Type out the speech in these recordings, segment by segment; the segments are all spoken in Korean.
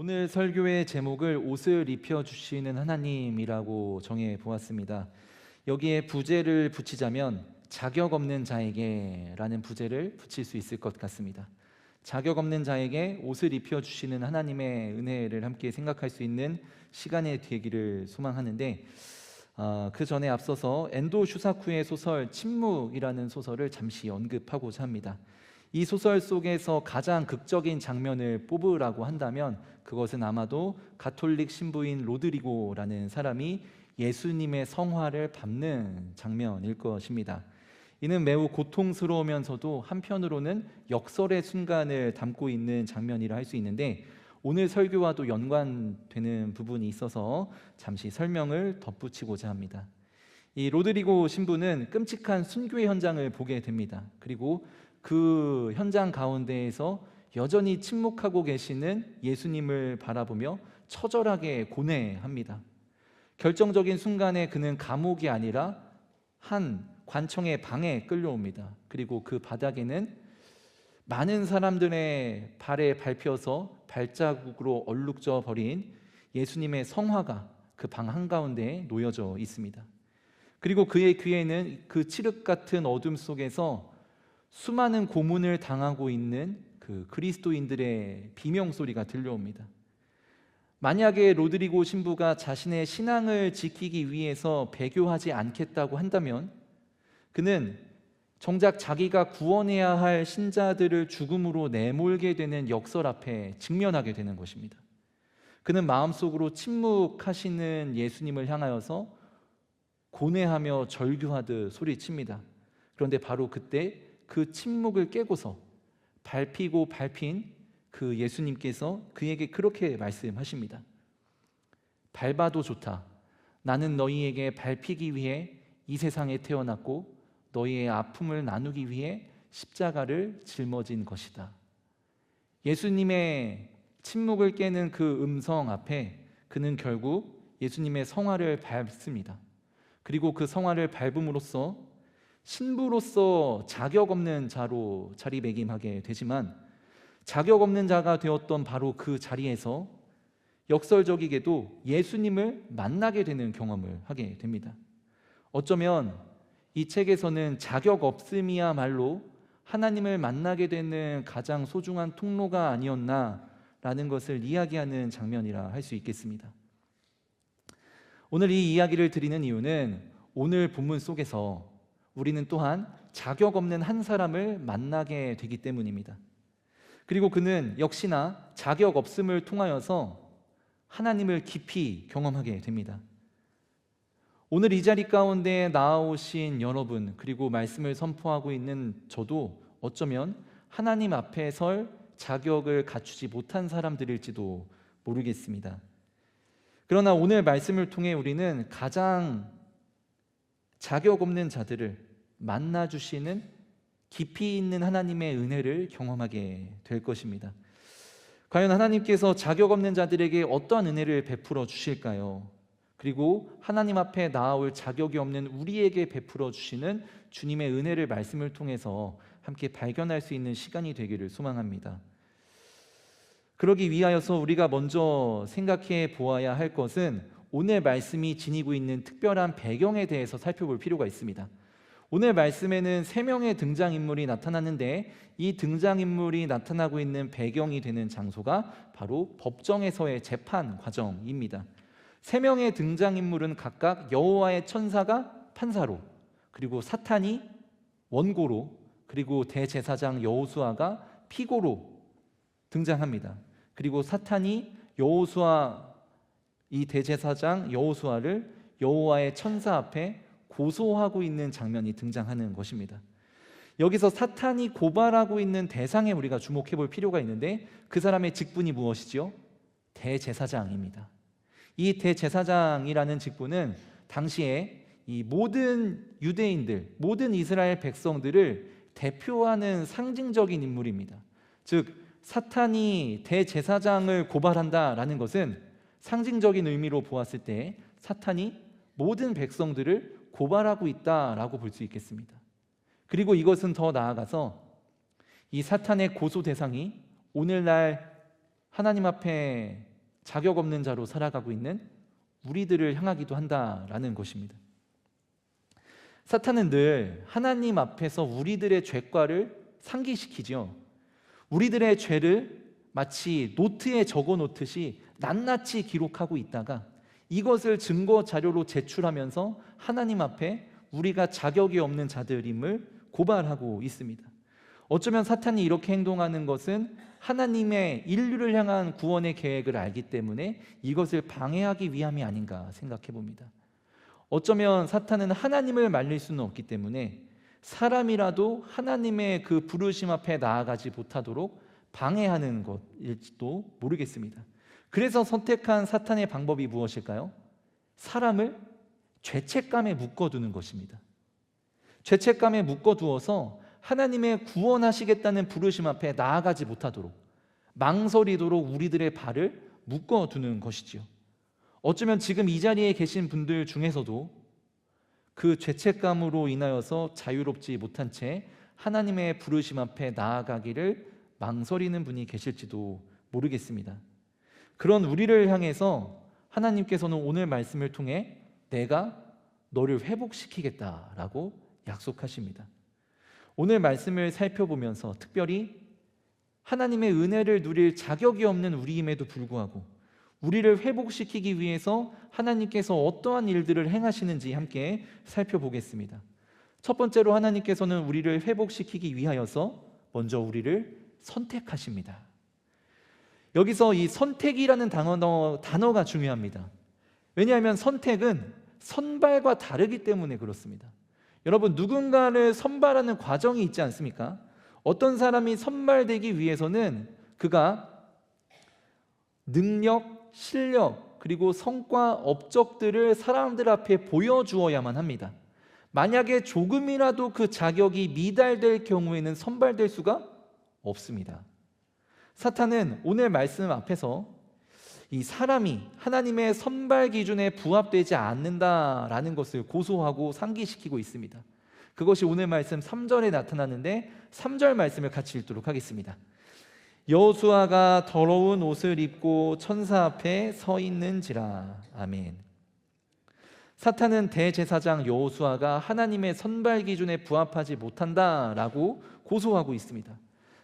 오늘 설교의 제목을 옷을 입혀주시는 하나님이라고 정해 보았습니다. 여기에 부제를 붙이자면 자격 없는 자에게 라는 부제를 붙일 수 있을 것 같습니다. 자격 없는 자에게 옷을 입혀주시는 하나님의 은혜를 함께 생각할 수 있는 시간이 되기를 소망하는데, 그 전에 앞서서 엔도 슈사쿠의 소설 침묵이라는 소설을 잠시 언급하고자 합니다. 이 소설 속에서 가장 극적인 장면을 뽑으라고 한다면 그것은 아마도 가톨릭 신부인 로드리고라는 사람이 예수님의 성화를 밟는 장면일 것입니다. 이는 매우 고통스러우면서도 한편으로는 역설의 순간을 담고 있는 장면이라 할 수 있는데, 오늘 설교와도 연관되는 부분이 있어서 잠시 설명을 덧붙이고자 합니다. 이 로드리고 신부는 끔찍한 순교의 현장을 보게 됩니다. 그리고 그 현장 가운데에서 여전히 침묵하고 계시는 예수님을 바라보며 처절하게 고뇌합니다. 결정적인 순간에 그는 감옥이 아니라 한 관청의 방에 끌려옵니다. 그리고 그 바닥에는 많은 사람들의 발에 밟혀서 발자국으로 얼룩져 버린 예수님의 성화가 그 방 한가운데에 놓여져 있습니다. 그리고 그의 귀에는 그 칠흑 같은 어둠 속에서 수많은 고문을 당하고 있는 그 그리스도인들의 비명소리가 들려옵니다. 만약에 로드리고 신부가 자신의 신앙을 지키기 위해서 배교하지 않겠다고 한다면 그는 정작 자기가 구원해야 할 신자들을 죽음으로 내몰게 되는 역설 앞에 직면하게 되는 것입니다. 그는 마음속으로 침묵하시는 예수님을 향하여서 고뇌하며 절규하듯 소리칩니다. 그런데 바로 그때 그 침묵을 깨고서 밟히고 밟힌 그 예수님께서 그에게 그렇게 말씀하십니다. 밟아도 좋다. 나는 너희에게 밟히기 위해 이 세상에 태어났고 너희의 아픔을 나누기 위해 십자가를 짊어진 것이다. 예수님의 침묵을 깨는 그 음성 앞에 그는 결국 예수님의 성화를 밟습니다. 그리고 그 성화를 밟음으로써 신부로서 자격 없는 자로 자리매김하게 되지만, 자격 없는 자가 되었던 바로 그 자리에서 역설적이게도 예수님을 만나게 되는 경험을 하게 됩니다. 어쩌면 이 책에서는 자격 없음이야말로 하나님을 만나게 되는 가장 소중한 통로가 아니었나라는 것을 이야기하는 장면이라 할 수 있겠습니다. 오늘 이 이야기를 드리는 이유는 오늘 본문 속에서 우리는 또한 자격 없는 한 사람을 만나게 되기 때문입니다. 그리고 그는 역시나 자격 없음을 통하여서 하나님을 깊이 경험하게 됩니다. 오늘 이 자리 가운데 나아오신 여러분, 그리고 말씀을 선포하고 있는 저도 어쩌면 하나님 앞에 설 자격을 갖추지 못한 사람들일지도 모르겠습니다. 그러나 오늘 말씀을 통해 우리는 가장 자격 없는 자들을 만나주시는 깊이 있는 하나님의 은혜를 경험하게 될 것입니다. 과연 하나님께서 자격 없는 자들에게 어떠한 은혜를 베풀어 주실까요? 그리고 하나님 앞에 나아올 자격이 없는 우리에게 베풀어 주시는 주님의 은혜를 말씀을 통해서 함께 발견할 수 있는 시간이 되기를 소망합니다. 그러기 위하여서 우리가 먼저 생각해 보아야 할 것은 오늘 말씀이 지니고 있는 특별한 배경에 대해서 살펴볼 필요가 있습니다. 오늘 말씀에는 3명의 등장인물이 나타났는데 이 등장인물이 나타나고 있는 배경이 되는 장소가 바로 법정에서의 재판 과정입니다. 3명의 등장인물은 각각 여호와의 천사가 판사로, 그리고 사탄이 원고로, 그리고 대제사장 여호수아가 피고로 등장합니다. 그리고 사탄이 이 대제사장 여호수아를 여호와의 천사 앞에 고소하고 있는 장면이 등장하는 것입니다. 여기서 사탄이 고발하고 있는 대상에 우리가 주목해 볼 필요가 있는데, 그 사람의 직분이 무엇이죠? 대제사장입니다. 이 대제사장이라는 직분은 당시에 이 모든 유대인들, 모든 이스라엘 백성들을 대표하는 상징적인 인물입니다. 즉, 사탄이 대제사장을 고발한다라는 것은 상징적인 의미로 보았을 때 사탄이 모든 백성들을 고발하고 있다라고 볼 수 있겠습니다. 그리고 이것은 더 나아가서 이 사탄의 고소 대상이 오늘날 하나님 앞에 자격 없는 자로 살아가고 있는 우리들을 향하기도 한다라는 것입니다. 사탄은 늘 하나님 앞에서 우리들의 죄과를 상기시키죠. 우리들의 죄를 마치 노트에 적어 놓듯이 낱낱이 기록하고 있다가 이것을 증거 자료로 제출하면서 하나님 앞에 우리가 자격이 없는 자들임을 고발하고 있습니다. 어쩌면 사탄이 이렇게 행동하는 것은 하나님의 인류를 향한 구원의 계획을 알기 때문에 이것을 방해하기 위함이 아닌가 생각해 봅니다. 어쩌면 사탄은 하나님을 말릴 수는 없기 때문에 사람이라도 하나님의 그 부르심 앞에 나아가지 못하도록 방해하는 것일지도 모르겠습니다. 그래서 선택한 사탄의 방법이 무엇일까요? 사람을 죄책감에 묶어두는 것입니다. 죄책감에 묶어두어서 하나님의 구원하시겠다는 부르심 앞에 나아가지 못하도록, 망설이도록 우리들의 발을 묶어두는 것이지요. 어쩌면 지금 이 자리에 계신 분들 중에서도 그 죄책감으로 인하여서 자유롭지 못한 채 하나님의 부르심 앞에 나아가기를 망설이는 분이 계실지도 모르겠습니다. 그런 우리를 향해서 하나님께서는 오늘 말씀을 통해 내가 너를 회복시키겠다라고 약속하십니다. 오늘 말씀을 살펴보면서 특별히 하나님의 은혜를 누릴 자격이 없는 우리임에도 불구하고 우리를 회복시키기 위해서 하나님께서 어떠한 일들을 행하시는지 함께 살펴보겠습니다. 첫 번째로 하나님께서는 우리를 회복시키기 위하여서 먼저 우리를 선택하십니다. 여기서 이 선택이라는 단어가 중요합니다. 왜냐하면 선택은 선발과 다르기 때문에 그렇습니다. 여러분, 누군가를 선발하는 과정이 있지 않습니까? 어떤 사람이 선발되기 위해서는 그가 능력, 실력, 그리고 성과, 업적들을 사람들 앞에 보여주어야만 합니다. 만약에 조금이라도 그 자격이 미달될 경우에는 선발될 수가 없습니다. 사탄은 오늘 말씀 앞에서 이 사람이 하나님의 선발 기준에 부합되지 않는다라는 것을 고소하고 상기시키고 있습니다. 그것이 오늘 말씀 3절에 나타나는데 3절 말씀을 같이 읽도록 하겠습니다. 여호수아가 더러운 옷을 입고 천사 앞에 서 있는지라. 아멘. 사탄은 대제사장 여호수아가 하나님의 선발 기준에 부합하지 못한다라고 고소하고 있습니다.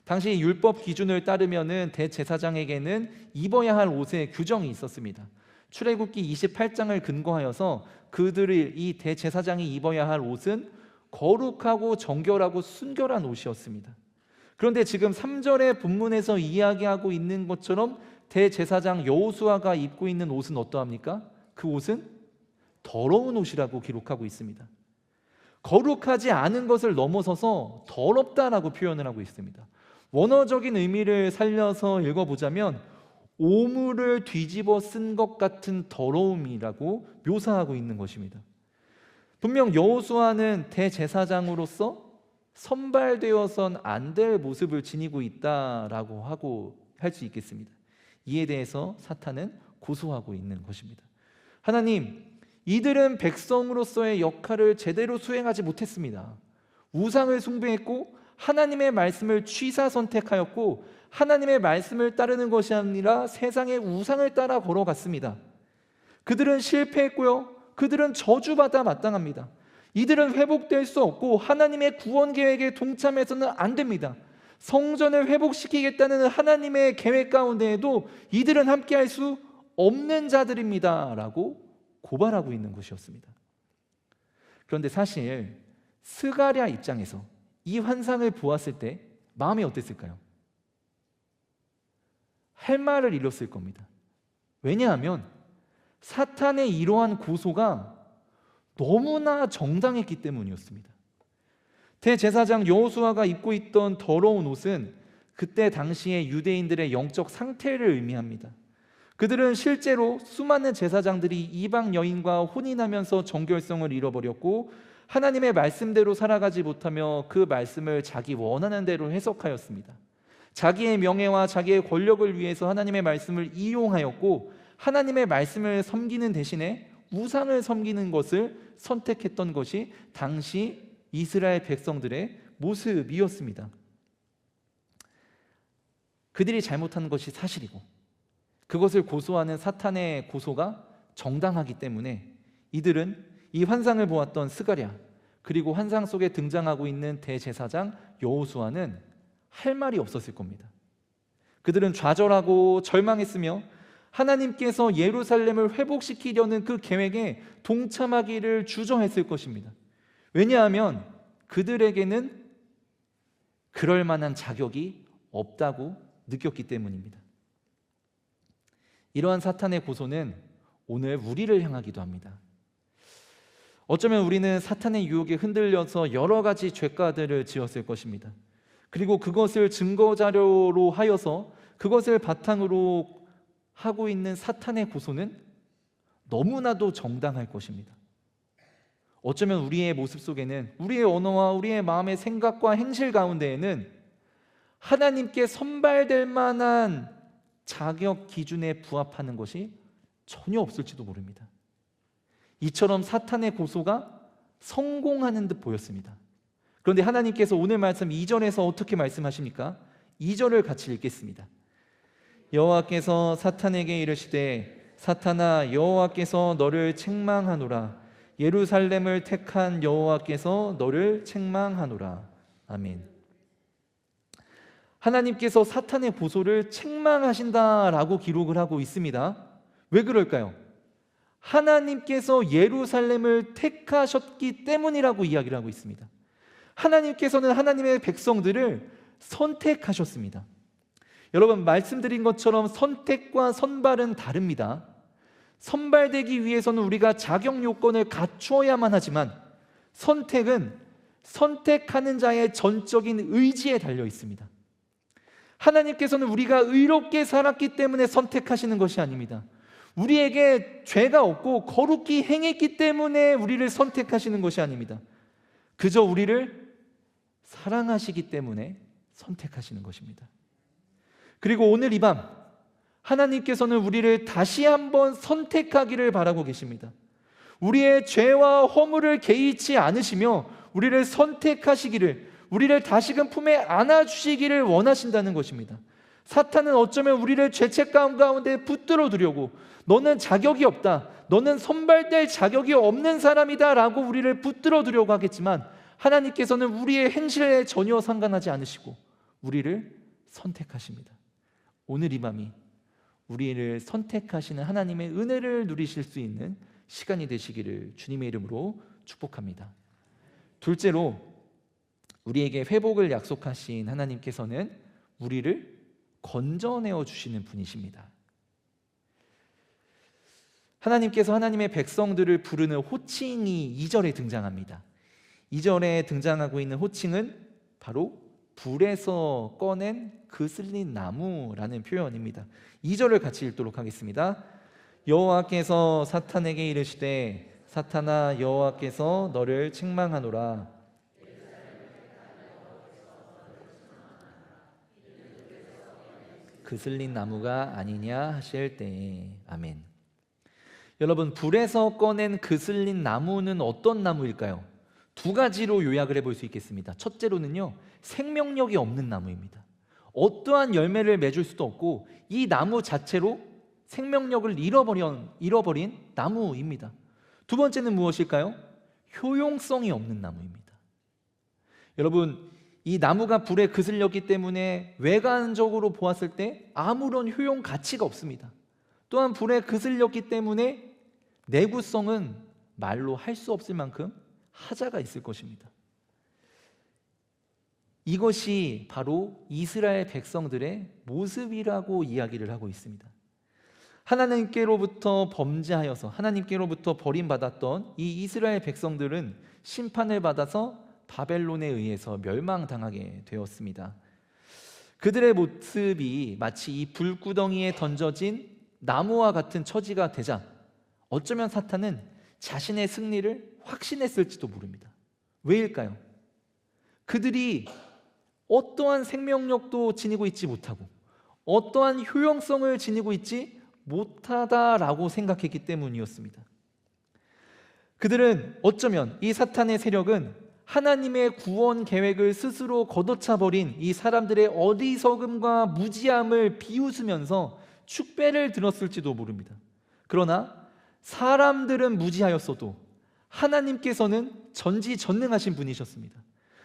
당시 율법 기준을 따르면은 대제사장에게는 입어야 할 옷의 규정이 있었습니다. 출애굽기 28장을 근거하여서 그들이 이 대제사장이 입어야 할 옷은 거룩하고 정결하고 순결한 옷이었습니다. 그런데 지금 3절의 본문에서 이야기하고 있는 것처럼 대제사장 여호수아가 입고 있는 옷은 어떠합니까? 그 옷은 더러운 옷이라고 기록하고 있습니다. 거룩하지 않은 것을 넘어서서 더럽다라고 표현을 하고 있습니다. 원어적인 의미를 살려서 읽어보자면 오물을 뒤집어 쓴 것 같은 더러움이라고 묘사하고 있는 것입니다. 분명 여호수아는 대제사장으로서 선발되어선 안 될 모습을 지니고 있다라고 하고 할 수 있겠습니다. 이에 대해서 사탄은 고소하고 있는 것입니다. 하나님, 이들은 백성으로서의 역할을 제대로 수행하지 못했습니다. 우상을 숭배했고 하나님의 말씀을 취사 선택하였고 하나님의 말씀을 따르는 것이 아니라 세상의 우상을 따라 걸어갔습니다. 그들은 실패했고요, 그들은 저주받아 마땅합니다. 이들은 회복될 수 없고 하나님의 구원 계획에 동참해서는 안 됩니다. 성전을 회복시키겠다는 하나님의 계획 가운데에도 이들은 함께할 수 없는 자들입니다 라고 고발하고 있는 것이었습니다. 그런데 사실 스가랴 입장에서 이 환상을 보았을 때 마음이 어땠을까요? 할 말을 잃었을 겁니다. 왜냐하면 사탄의 이러한 고소가 너무나 정당했기 때문이었습니다. 대제사장 여호수아가 입고 있던 더러운 옷은 그때 당시의 유대인들의 영적 상태를 의미합니다. 그들은 실제로 수많은 제사장들이 이방 여인과 혼인하면서 정결성을 잃어버렸고 하나님의 말씀대로 살아가지 못하며 그 말씀을 자기 원하는 대로 해석하였습니다. 자기의 명예와 자기의 권력을 위해서 하나님의 말씀을 이용하였고 하나님의 말씀을 섬기는 대신에 우상을 섬기는 것을 선택했던 것이 당시 이스라엘 백성들의 모습이었습니다. 그들이 잘못한 것이 사실이고 그것을 고소하는 사탄의 고소가 정당하기 때문에 이들은 이 환상을 보았던 스가랴, 그리고 환상 속에 등장하고 있는 대제사장 여호수아는 할 말이 없었을 겁니다. 그들은 좌절하고 절망했으며 하나님께서 예루살렘을 회복시키려는 그 계획에 동참하기를 주저했을 것입니다. 왜냐하면 그들에게는 그럴 만한 자격이 없다고 느꼈기 때문입니다. 이러한 사탄의 고소는 오늘 우리를 향하기도 합니다. 어쩌면 우리는 사탄의 유혹에 흔들려서 여러 가지 죄가들을 지었을 것입니다. 그리고 그것을 증거자료로 하여서 그것을 바탕으로 하고 있는 사탄의 고소는 너무나도 정당할 것입니다. 어쩌면 우리의 모습 속에는, 우리의 언어와 우리의 마음의 생각과 행실 가운데에는 하나님께 선발될 만한 자격 기준에 부합하는 것이 전혀 없을지도 모릅니다. 이처럼 사탄의 고소가 성공하는 듯 보였습니다. 그런데 하나님께서 오늘 말씀 2절에서 어떻게 말씀하십니까? 2절을 같이 읽겠습니다. 여호와께서 사탄에게 이르시되 사탄아, 여호와께서 너를 책망하노라. 예루살렘을 택한 여호와께서 너를 책망하노라. 아멘. 하나님께서 사탄의 고소를 책망하신다라고 기록을 하고 있습니다. 왜 그럴까요? 하나님께서 예루살렘을 택하셨기 때문이라고 이야기를 하고 있습니다. 하나님께서는 하나님의 백성들을 선택하셨습니다. 여러분, 말씀드린 것처럼 선택과 선발은 다릅니다. 선발되기 위해서는 우리가 자격 요건을 갖추어야만 하지만 선택은 선택하는 자의 전적인 의지에 달려 있습니다. 하나님께서는 우리가 의롭게 살았기 때문에 선택하시는 것이 아닙니다. 우리에게 죄가 없고 거룩히 행했기 때문에 우리를 선택하시는 것이 아닙니다. 그저 우리를 사랑하시기 때문에 선택하시는 것입니다. 그리고 오늘 이 밤 하나님께서는 우리를 다시 한번 선택하기를 바라고 계십니다. 우리의 죄와 허물을 개의치 않으시며 우리를 선택하시기를, 우리를 다시금 품에 안아주시기를 원하신다는 것입니다. 사탄은 어쩌면 우리를 죄책감 가운데 붙들어 두려고, 너는 자격이 없다, 너는 선발될 자격이 없는 사람이다 라고 우리를 붙들어 두려고 하겠지만 하나님께서는 우리의 행실에 전혀 상관하지 않으시고 우리를 선택하십니다. 오늘 이 밤이 우리를 선택하시는 하나님의 은혜를 누리실 수 있는 시간이 되시기를 주님의 이름으로 축복합니다. 둘째로, 우리에게 회복을 약속하신 하나님께서는 우리를 건져내어 주시는 분이십니다. 하나님께서 하나님의 백성들을 부르는 호칭이 2절에 등장합니다. 2절에 등장하고 있는 호칭은 바로 불에서 꺼낸 그슬린 나무라는 표현입니다. 2절을 같이 읽도록 하겠습니다. 여호와께서 사탄에게 이르시되 사탄아, 여호와께서 너를 책망하노라. 그슬린 나무가 아니냐 하실 때에. 아멘. 여러분, 불에서 꺼낸 그슬린 나무는 어떤 나무일까요? 두 가지로 요약을 해볼 수 있겠습니다. 첫째로는요, 생명력이 없는 나무입니다. 어떠한 열매를 맺을 수도 없고 이 나무 자체로 생명력을 잃어버린 나무입니다. 두 번째는 무엇일까요? 효용성이 없는 나무입니다. 여러분, 이 나무가 불에 그슬렸기 때문에 외관적으로 보았을 때 아무런 효용 가치가 없습니다. 또한 불에 그슬렸기 때문에 내구성은 말로 할 수 없을 만큼 하자가 있을 것입니다. 이것이 바로 이스라엘 백성들의 모습이라고 이야기를 하고 있습니다. 하나님께로부터 범죄하여서 하나님께로부터 버림받았던 이 이스라엘 백성들은 심판을 받아서 바벨론에 의해서 멸망당하게 되었습니다. 그들의 모습이 마치 이 불구덩이에 던져진 나무와 같은 처지가 되자 어쩌면 사탄은 자신의 승리를 확신했을지도 모릅니다. 왜일까요? 그들이 어떠한 생명력도 지니고 있지 못하고 어떠한 효용성을 지니고 있지 못하다라고 생각했기 때문이었습니다. 그들은 어쩌면 이 사탄의 세력은 하나님의 구원 계획을 스스로 걷어차버린 이 사람들의 어리석음과 무지함을 비웃으면서 축배를 들었을지도 모릅니다. 그러나 사람들은 무지하였어도 하나님께서는 전지전능하신 분이셨습니다.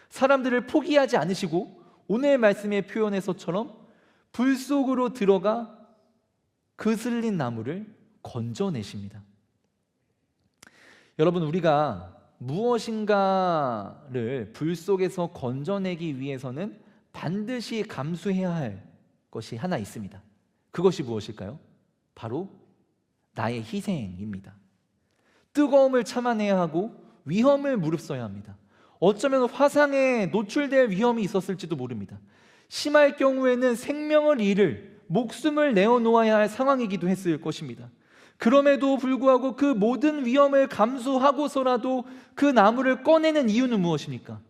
사람들을 포기하지 않으시고 오늘 말씀의 표현에서처럼 불 속으로 들어가 그슬린 나무를 건져내십니다. 여러분, 우리가 무엇인가를 불 속에서 건져내기 위해서는 반드시 감수해야 할 것이 하나 있습니다. 그것이 무엇일까요? 바로 나의 희생입니다. 뜨거움을 참아내야 하고 위험을 무릅써야 합니다. 어쩌면 화상에 노출될 위험이 있었을지도 모릅니다. 심할 경우에는 생명을 잃을, 목숨을 내어놓아야 할 상황이기도 했을 것입니다. 그럼에도 불구하고 그 모든 위험을 감수하고서라도 그 나무를 꺼내는 이유는 무엇입니까?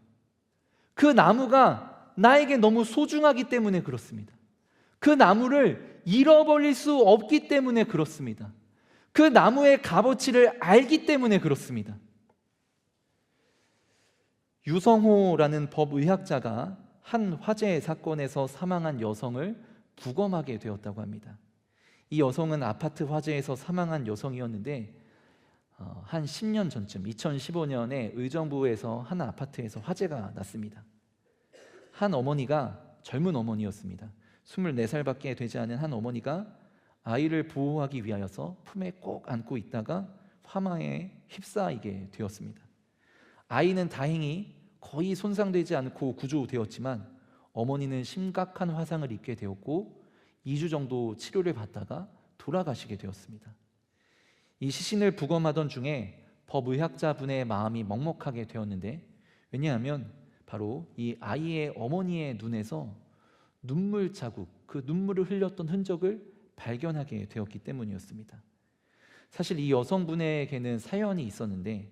그 나무가 나에게 너무 소중하기 때문에 그렇습니다. 그 나무를 잃어버릴 수 없기 때문에 그렇습니다. 그 나무의 값어치를 알기 때문에 그렇습니다. 유성호라는 법의학자가 한 화재 사건에서 사망한 여성을 부검하게 되었다고 합니다. 이 여성은 아파트 화재에서 사망한 여성이었는데 한 10년 전쯤 2015년에 의정부에서 한 아파트에서 화재가 났습니다. 한 어머니가, 젊은 어머니였습니다. 24살밖에 되지 않은 한 어머니가 아이를 보호하기 위하여서 품에 꼭 안고 있다가 화마에 휩싸이게 되었습니다. 아이는 다행히 거의 손상되지 않고 구조되었지만 어머니는 심각한 화상을 입게 되었고 2주 정도 치료를 받다가 돌아가시게 되었습니다. 이 시신을 부검하던 중에 법의학자분의 마음이 먹먹하게 되었는데, 왜냐하면 바로 이 아이의 어머니의 눈에서 눈물 자국, 그 눈물을 흘렸던 흔적을 발견하게 되었기 때문이었습니다. 사실 이 여성분에게는 사연이 있었는데,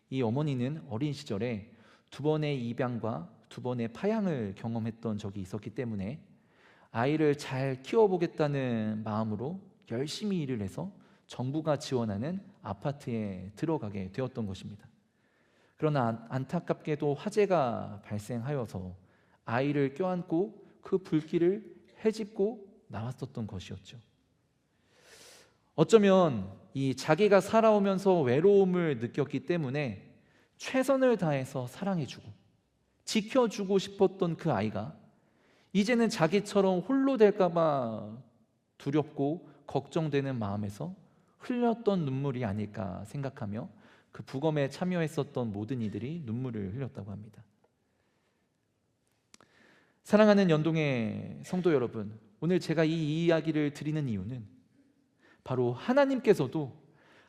이 어머니는 어린 시절에 2번의 입양과 2번의 파양을 경험했던 적이 있었기 때문에 아이를 잘 키워보겠다는 마음으로 열심히 일을 해서 정부가 지원하는 아파트에 들어가게 되었던 것입니다. 그러나 안타깝게도 화재가 발생하여서 아이를 껴안고 그 불길을 헤집고 나왔었던 것이었죠. 어쩌면 이 자기가 살아오면서 외로움을 느꼈기 때문에 최선을 다해서 사랑해주고 지켜주고 싶었던 그 아이가 이제는 자기처럼 홀로 될까봐 두렵고 걱정되는 마음에서 흘렸던 눈물이 아닐까 생각하며 그 부검에 참여했었던 모든 이들이 눈물을 흘렸다고 합니다. 사랑하는 연동의 성도 여러분, 오늘 제가 이 이야기를 드리는 이유는 바로 하나님께서도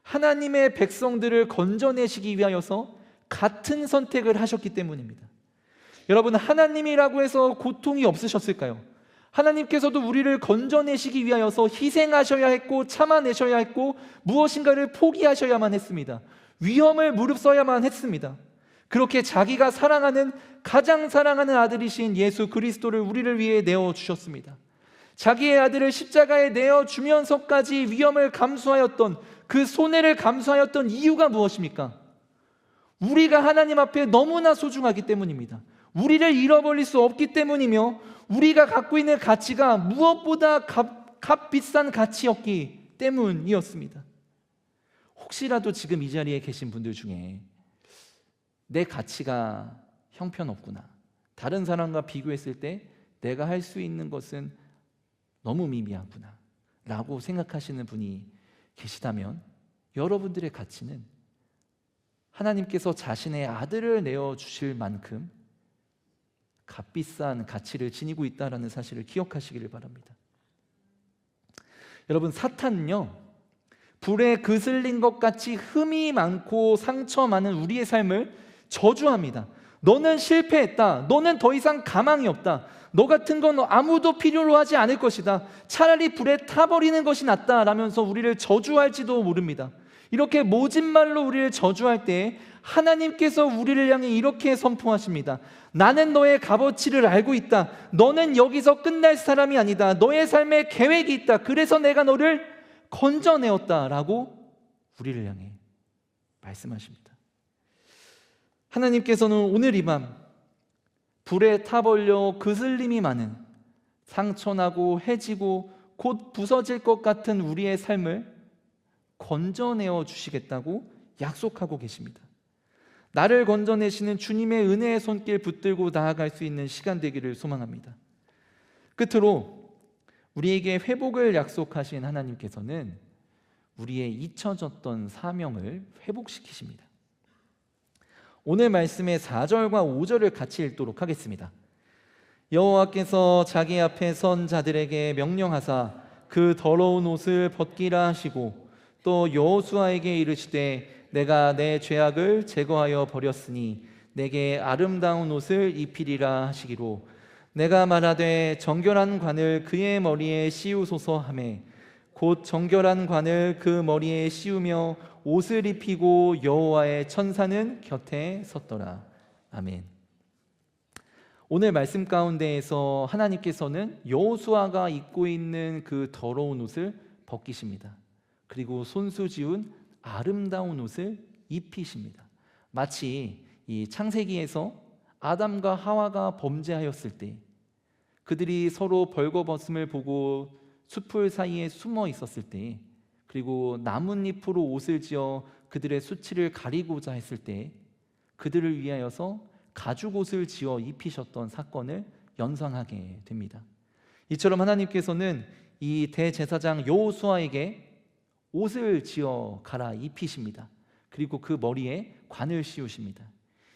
하나님의 백성들을 건져내시기 위하여서 같은 선택을 하셨기 때문입니다. 여러분, 하나님이라고 해서 고통이 없으셨을까요? 하나님께서도 우리를 건져내시기 위하여서 희생하셔야 했고 참아내셔야 했고 무엇인가를 포기하셔야만 했습니다. 위험을 무릅써야만 했습니다. 그렇게 자기가 사랑하는, 가장 사랑하는 아들이신 예수 그리스도를 우리를 위해 내어주셨습니다. 자기의 아들을 십자가에 내어주면서까지 위험을 감수하였던, 그 손해를 감수하였던 이유가 무엇입니까? 우리가 하나님 앞에 너무나 소중하기 때문입니다. 우리를 잃어버릴 수 없기 때문이며 우리가 갖고 있는 가치가 무엇보다 값비싼 가치였기 때문이었습니다. 혹시라도 지금 이 자리에 계신 분들 중에 내 가치가 형편없구나, 다른 사람과 비교했을 때 내가 할 수 있는 것은 너무 미미하구나 라고 생각하시는 분이 계시다면, 여러분들의 가치는 하나님께서 자신의 아들을 내어주실 만큼 값비싼 가치를 지니고 있다는 사실을 기억하시기를 바랍니다. 여러분, 사탄은요, 불에 그슬린 것 같이 흠이 많고 상처 많은 우리의 삶을 저주합니다. 너는 실패했다. 너는 더 이상 가망이 없다. 너 같은 건 아무도 필요로 하지 않을 것이다. 차라리 불에 타버리는 것이 낫다 라면서 우리를 저주할지도 모릅니다. 이렇게 모진 말로 우리를 저주할 때 하나님께서 우리를 향해 이렇게 선포하십니다. 나는 너의 값어치를 알고 있다. 너는 여기서 끝날 사람이 아니다. 너의 삶에 계획이 있다. 그래서 내가 너를 건져내었다 라고 우리를 향해 말씀하십니다. 하나님께서는 오늘 이 밤 불에 타버려 그슬림이 많은, 상처나고 해지고 곧 부서질 것 같은 우리의 삶을 건져내어 주시겠다고 약속하고 계십니다. 나를 건져내시는 주님의 은혜의 손길 붙들고 나아갈 수 있는 시간 되기를 소망합니다. 끝으로 우리에게 회복을 약속하신 하나님께서는 우리의 잊혀졌던 사명을 회복시키십니다. 오늘 말씀의 4절과 5절을 같이 읽도록 하겠습니다. 여호와께서 자기 앞에 선 자들에게 명령하사 그 더러운 옷을 벗기라 하시고 또 여호수아에게 이르시되 내가 내 죄악을 제거하여 버렸으니 내게 아름다운 옷을 입히리라 하시기로 내가 말하되 정결한 관을 그의 머리에 씌우소서 하매 곧 정결한 관을 그 머리에 씌우며 옷을 입히고 여호와의 천사는 곁에 섰더라. 아멘. 오늘 말씀 가운데에서 하나님께서는 여호수아가 입고 있는 그 더러운 옷을 벗기십니다. 그리고 손수지은 아름다운 옷을 입히십니다. 마치 이 창세기에서 아담과 하와가 범죄하였을 때 그들이 서로 벌거벗음을 보고 숲풀 사이에 숨어 있었을 때, 그리고 나뭇잎으로 옷을 지어 그들의 수치를 가리고자 했을 때 그들을 위하여서 가죽옷을 지어 입히셨던 사건을 연상하게 됩니다. 이처럼 하나님께서는 이 대제사장 여호수아에게 옷을 지어 갈아 입히십니다. 그리고 그 머리에 관을 씌우십니다.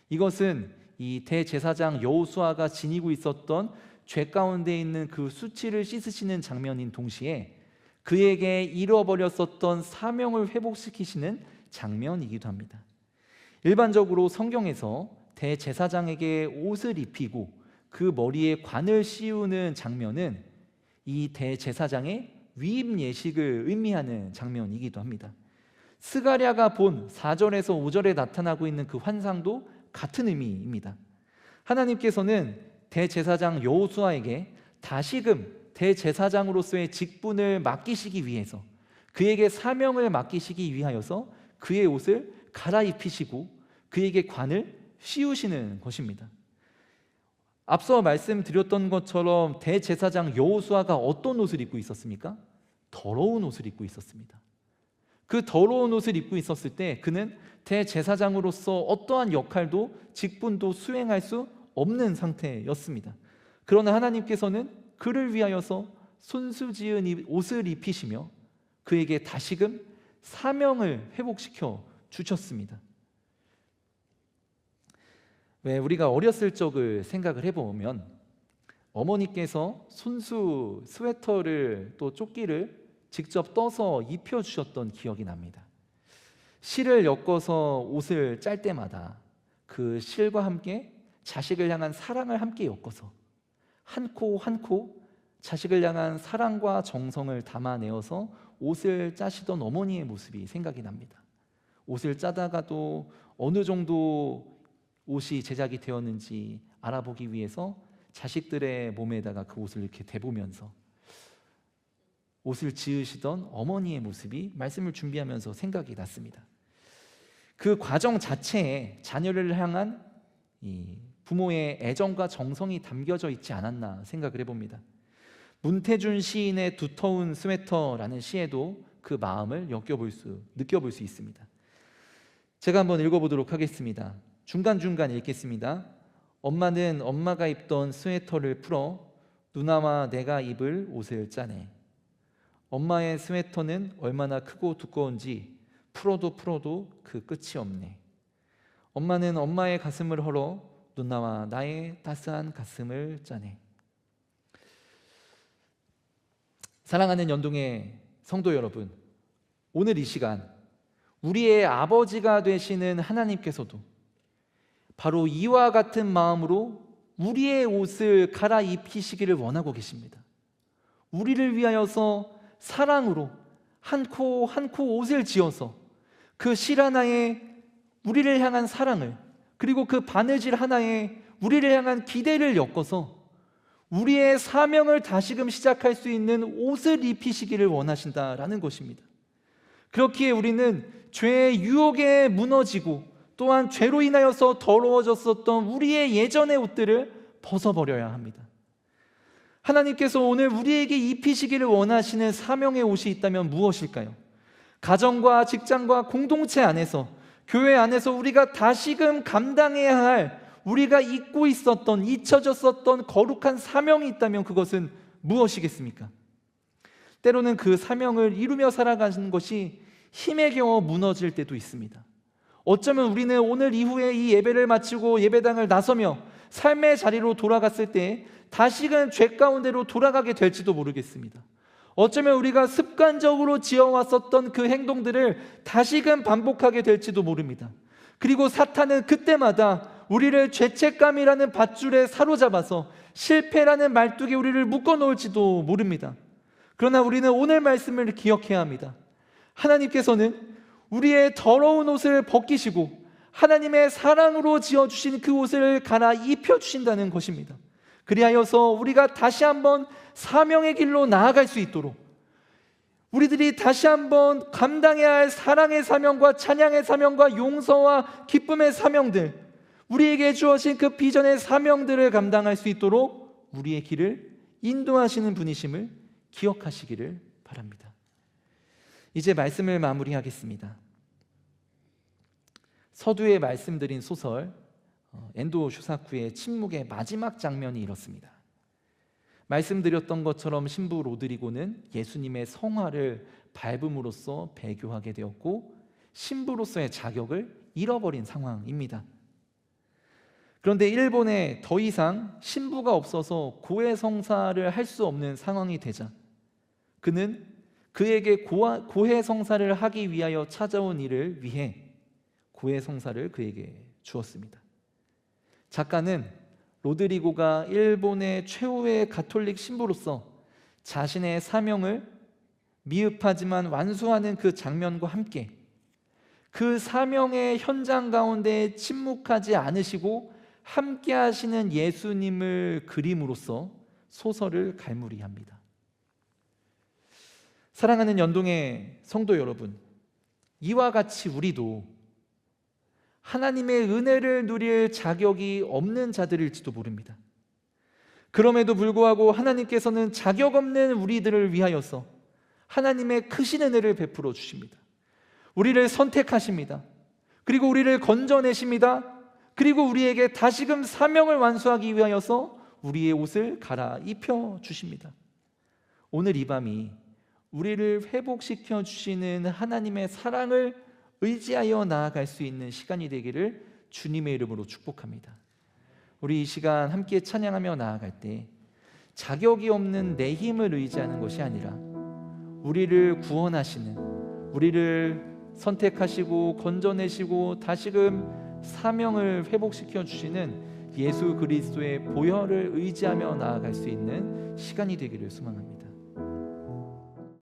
이것은 이 대제사장 여호수아가 지니고 있었던 죄 가운데 있는 그 수치를 씻으시는 장면인 동시에 그에게 잃어버렸었던 사명을 회복시키시는 장면이기도 합니다. 일반적으로 성경에서 대제사장에게 옷을 입히고 그 머리에 관을 씌우는 장면은 이 대제사장의 위임 예식을 의미하는 장면이기도 합니다. 스가랴가 본 4절에서 5절에 나타나고 있는 그 환상도 같은 의미입니다. 하나님께서는 대제사장 여호수아에게 다시금 대제사장으로서의 직분을 맡기시기 위해서, 그에게 사명을 맡기시기 위하여서 그의 옷을 갈아입히시고 그에게 관을 씌우시는 것입니다. 앞서 말씀드렸던 것처럼 대제사장 여호수아가 어떤 옷을 입고 있었습니까? 더러운 옷을 입고 있었습니다. 그 더러운 옷을 입고 있었을 때 그는 대제사장으로서 어떠한 역할도 직분도 수행할 수 없는 상태였습니다. 그러나 하나님께서는 그를 위하여서 손수지은 옷을 입히시며 그에게 다시금 사명을 회복시켜 주셨습니다. 왜 우리가 어렸을 적을 생각을 해보면 어머니께서 손수 스웨터를 또 조끼를 직접 떠서 입혀주셨던 기억이 납니다. 실을 엮어서 옷을 짤 때마다 그 실과 함께 자식을 향한 사랑을 함께 엮어서 한 코 한 코 자식을 향한 사랑과 정성을 담아내어서 옷을 짜시던 어머니의 모습이 생각이 납니다. 옷을 짜다가도 어느 정도 옷이 제작이 되었는지 알아보기 위해서 자식들의 몸에다가 그 옷을 이렇게 대보면서 옷을 지으시던 어머니의 모습이 말씀을 준비하면서 생각이 났습니다. 그 과정 자체에 자녀를 향한 이 부모의 애정과 정성이 담겨져 있지 않았나 생각을 해봅니다. 문태준 시인의 두터운 스웨터라는 시에도 그 마음을 느껴볼 수 있습니다. 제가 한번 읽어보도록 하겠습니다. 중간중간 읽겠습니다. 엄마는 엄마가 입던 스웨터를 풀어 누나와 내가 입을 옷을 짜네. 엄마의 스웨터는 얼마나 크고 두꺼운지 풀어도 그 끝이 없네. 엄마는 엄마의 가슴을 헐어 누나와 나의 따스한 가슴을 짜네. 사랑하는 연동의 성도 여러분, 오늘 이 시간 우리의 아버지가 되시는 하나님께서도 바로 이와 같은 마음으로 우리의 옷을 갈아입히시기를 원하고 계십니다. 우리를 위하여서 사랑으로 한 코 한 코 옷을 지어서 그 실 하나에 우리를 향한 사랑을, 그리고 그 바느질 하나에 우리를 향한 기대를 엮어서 우리의 사명을 다시금 시작할 수 있는 옷을 입히시기를 원하신다라는 것입니다. 그렇기에 우리는 죄의 유혹에 무너지고 또한 죄로 인하여서 더러워졌었던 우리의 예전의 옷들을 벗어버려야 합니다. 하나님께서 오늘 우리에게 입히시기를 원하시는 사명의 옷이 있다면 무엇일까요? 가정과 직장과 공동체 안에서, 교회 안에서 우리가 다시금 감당해야 할, 우리가 잊고 있었던, 잊혀졌었던 거룩한 사명이 있다면 그것은 무엇이겠습니까? 때로는 그 사명을 이루며 살아가는 것이 힘에 겨워 무너질 때도 있습니다. 어쩌면 우리는 오늘 이후에 이 예배를 마치고 예배당을 나서며 삶의 자리로 돌아갔을 때 다시금 죄 가운데로 돌아가게 될지도 모르겠습니다. 어쩌면 우리가 습관적으로 지어왔었던 그 행동들을 다시금 반복하게 될지도 모릅니다. 그리고 사탄은 그때마다 우리를 죄책감이라는 밧줄에 사로잡아서 실패라는 말뚝에 우리를 묶어놓을지도 모릅니다. 그러나 우리는 오늘 말씀을 기억해야 합니다. 하나님께서는 우리의 더러운 옷을 벗기시고 하나님의 사랑으로 지어주신 그 옷을 갈아입혀 주신다는 것입니다. 그리하여서 우리가 다시 한번 사명의 길로 나아갈 수 있도록, 우리들이 다시 한번 감당해야 할 사랑의 사명과 찬양의 사명과 용서와 기쁨의 사명들, 우리에게 주어진 그 비전의 사명들을 감당할 수 있도록 우리의 길을 인도하시는 분이심을 기억하시기를 바랍니다. 이제 말씀을 마무리하겠습니다. 서두에 말씀드린 소설 엔도 슈사쿠의 침묵의 마지막 장면이 이렇습니다. 말씀드렸던 것처럼 신부 로드리고는 예수님의 성화를 밟음으로써 배교하게 되었고 신부로서의 자격을 잃어버린 상황입니다. 그런데 일본에 더 이상 신부가 없어서 고해성사를 할 수 없는 상황이 되자 그는 그에게 고해성사를 하기 위하여 찾아온 이를 위해 고해성사를 그에게 주었습니다. 작가는 로드리고가 일본의 최후의 가톨릭 신부로서 자신의 사명을 미흡하지만 완수하는 그 장면과 함께 그 사명의 현장 가운데 침묵하지 않으시고 함께 하시는 예수님을 그림으로써 소설을 갈무리합니다. 사랑하는 연동의 성도 여러분, 이와 같이 우리도 하나님의 은혜를 누릴 자격이 없는 자들일지도 모릅니다. 그럼에도 불구하고 하나님께서는 자격 없는 우리들을 위하여서 하나님의 크신 은혜를 베풀어 주십니다. 우리를 선택하십니다. 그리고 우리를 건져내십니다. 그리고 우리에게 다시금 사명을 완수하기 위하여서 우리의 옷을 갈아입혀 주십니다. 오늘 이 밤이 우리를 회복시켜 주시는 하나님의 사랑을 의지하여 나아갈 수 있는 시간이 되기를 주님의 이름으로 축복합니다. 우리 이 시간 함께 찬양하며 나아갈 때 자격이 없는 내 힘을 의지하는 것이 아니라 우리를 구원하시는, 우리를 선택하시고 건져내시고 다시금 사명을 회복시켜 주시는 예수 그리스도의 보혈을 의지하며 나아갈 수 있는 시간이 되기를 소망합니다.